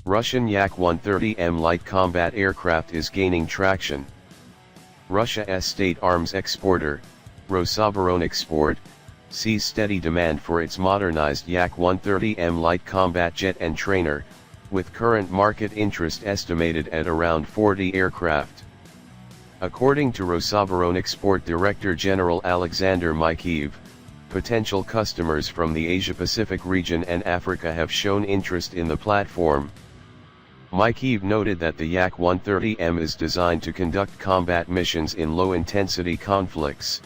Russian Yak-130M light combat aircraft is gaining traction. Russia's state arms exporter, Rosoboronexport, sees steady demand for its modernized Yak-130M light combat jet and trainer, with current market interest estimated at around 40 aircraft. According to Rosoboronexport Director General Alexander Mikheev, potential customers from the Asia-Pacific region and Africa have shown interest in the platform. Mikheev noted that the Yak-130M is designed to conduct combat missions in low-intensity conflicts,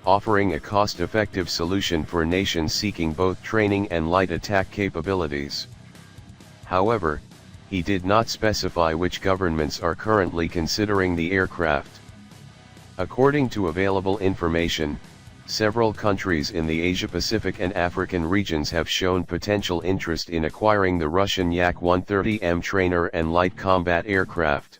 offering a cost-effective solution for nations seeking both training and light attack capabilities. However, he did not specify which governments are currently considering the aircraft. According to available information, several countries in the Asia-Pacific and African regions have shown potential interest in acquiring the Russian Yak-130M trainer and light combat aircraft.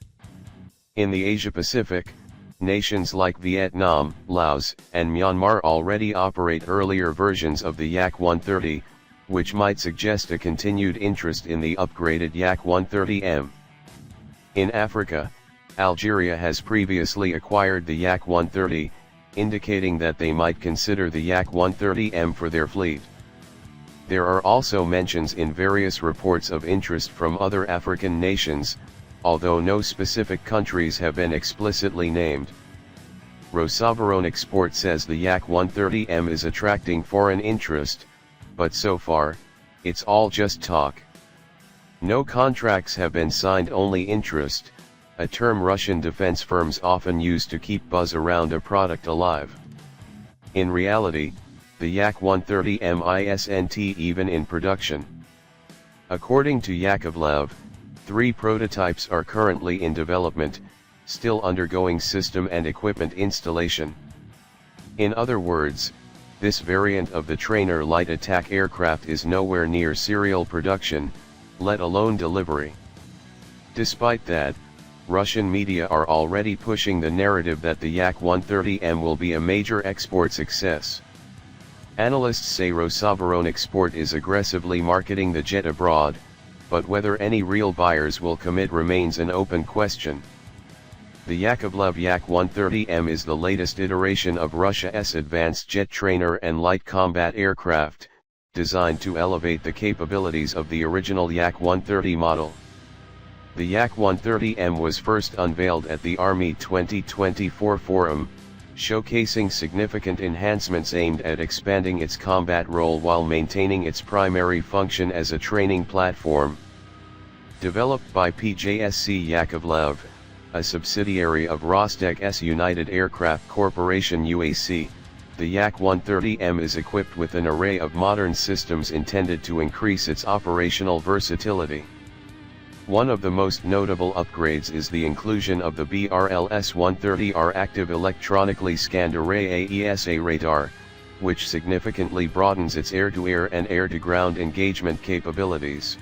In the Asia-Pacific, nations like Vietnam, Laos, and Myanmar already operate earlier versions of the Yak-130, which might suggest a continued interest in the upgraded Yak-130M. In Africa, Algeria has previously acquired the Yak-130, indicating that they might consider the Yak-130M for their fleet. There are also mentions in various reports of interest from other African nations, although no specific countries have been explicitly named. Rosoboronexport says the Yak-130M is attracting foreign interest, but so far, it's all just talk. No contracts have been signed, only interest, a term Russian defense firms often use to keep buzz around a product alive. In reality, the Yak-130M isn't even in production. According to Yakovlev, 3 prototypes are currently in development, still undergoing system and equipment installation. In other words, this variant of the trainer light attack aircraft is nowhere near serial production, let alone delivery. Despite that, Russian media are already pushing the narrative that the Yak-130M will be a major export success. Analysts say Rosoboronexport is aggressively marketing the jet abroad, but whether any real buyers will commit remains an open question. The Yakovlev Yak-130M is the latest iteration of Russia's advanced jet trainer and light combat aircraft, designed to elevate the capabilities of the original Yak-130 model. The Yak-130M was first unveiled at the Army 2024 Forum, showcasing significant enhancements aimed at expanding its combat role while maintaining its primary function as a training platform. Developed by PJSC Yakovlev, a subsidiary of Rostec's United Aircraft Corporation UAC, the Yak-130M is equipped with an array of modern systems intended to increase its operational versatility. One of the most notable upgrades is the inclusion of the BRLS-130R active electronically scanned array AESA radar, which significantly broadens its air-to-air and air-to-ground engagement capabilities.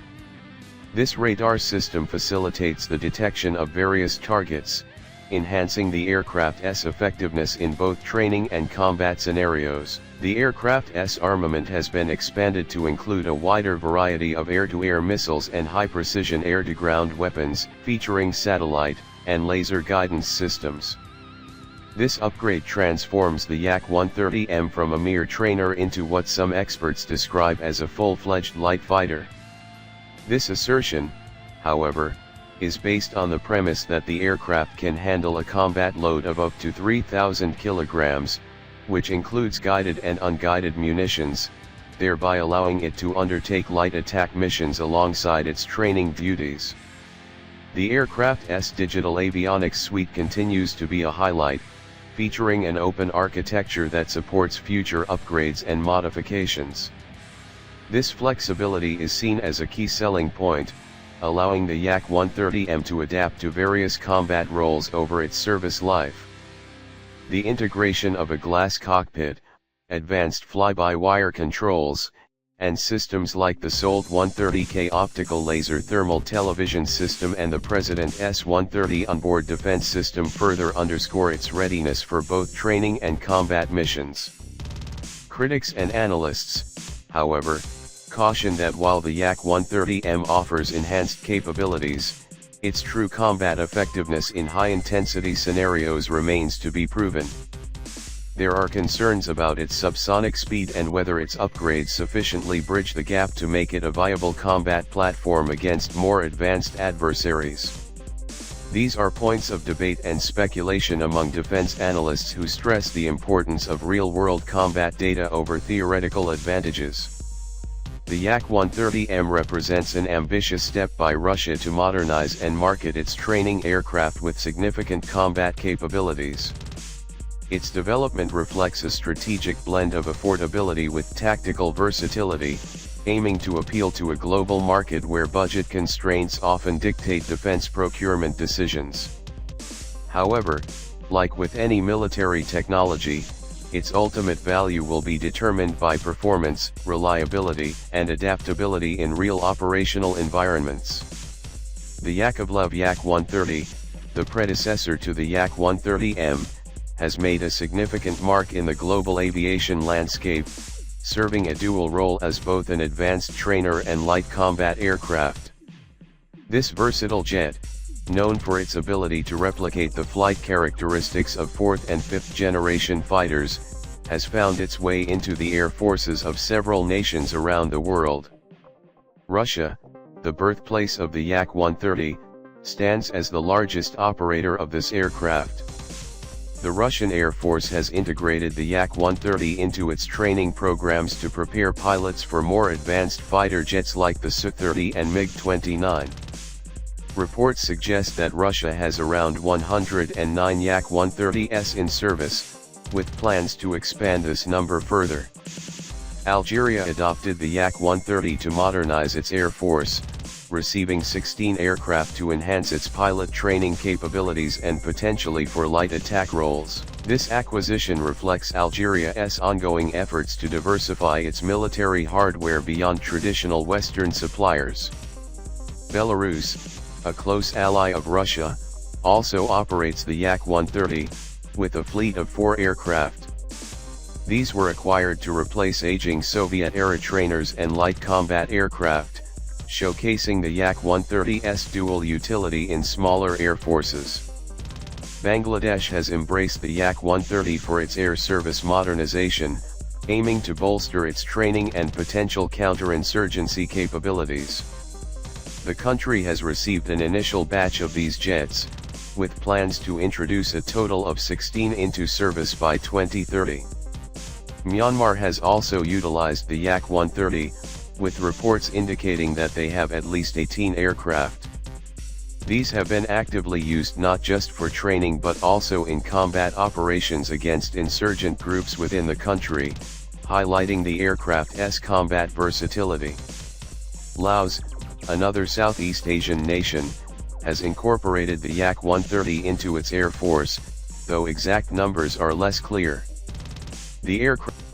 This radar system facilitates the detection of various targets, enhancing the aircraft's effectiveness in both training and combat scenarios. The aircraft's armament has been expanded to include a wider variety of air-to-air missiles and high-precision air-to-ground weapons, featuring satellite and laser guidance systems. This upgrade transforms the Yak-130M from a mere trainer into what some experts describe as a full-fledged light fighter. This assertion, however, is based on the premise that the aircraft can handle a combat load of up to 3,000 kilograms, which includes guided and unguided munitions, thereby allowing it to undertake light attack missions alongside its training duties. The aircraft's digital avionics suite continues to be a highlight, featuring an open architecture that supports future upgrades and modifications. This flexibility is seen as a key selling point, allowing the Yak-130M to adapt to various combat roles over its service life. The integration of a glass cockpit, advanced fly-by-wire controls, and systems like the Sold 130K optical laser thermal television system and the President's S-130 onboard defense system further underscore its readiness for both training and combat missions. Critics and analysts, however, cautioned that while the Yak-130M offers enhanced capabilities, its true combat effectiveness in high-intensity scenarios remains to be proven. There are concerns about its subsonic speed and whether its upgrades sufficiently bridge the gap to make it a viable combat platform against more advanced adversaries. These are points of debate and speculation among defense analysts who stress the importance of real-world combat data over theoretical advantages. The Yak-130M represents an ambitious step by Russia to modernize and market its training aircraft with significant combat capabilities. Its development reflects a strategic blend of affordability with tactical versatility, aiming to appeal to a global market where budget constraints often dictate defense procurement decisions. However, like with any military technology, its ultimate value will be determined by performance, reliability, and adaptability in real operational environments. The Yakovlev Yak-130, the predecessor to the Yak-130M, has made a significant mark in the global aviation landscape, serving a dual role as both an advanced trainer and light combat aircraft. This versatile jet, known for its ability to replicate the flight characteristics of 4th and 5th generation fighters, has found its way into the air forces of several nations around the world. Russia, the birthplace of the Yak-130, stands as the largest operator of this aircraft. The Russian Air Force has integrated the Yak-130 into its training programs to prepare pilots for more advanced fighter jets like the Su-30 and MiG-29. Reports suggest that Russia has around 109 Yak-130s in service, with plans to expand this number further. Algeria adopted the Yak-130 to modernize its air force, receiving 16 aircraft to enhance its pilot training capabilities and potentially for light attack roles. This acquisition reflects Algeria's ongoing efforts to diversify its military hardware beyond traditional Western suppliers. Belarus, a close ally of Russia, also operates the Yak-130, with a fleet of 4 aircraft. These were acquired to replace aging Soviet-era trainers and light combat aircraft, showcasing the Yak-130's dual utility in smaller air forces. Bangladesh has embraced the Yak-130 for its air service modernization, aiming to bolster its training and potential counterinsurgency capabilities. The country has received an initial batch of these jets, with plans to introduce a total of 16 into service by 2030. Myanmar has also utilized the Yak-130, with reports indicating that they have at least 18 aircraft. These have been actively used not just for training but also in combat operations against insurgent groups within the country, highlighting the aircraft's combat versatility. Laos, another Southeast Asian nation, has incorporated the Yak-130 into its air force, though exact numbers are less clear. The aircraft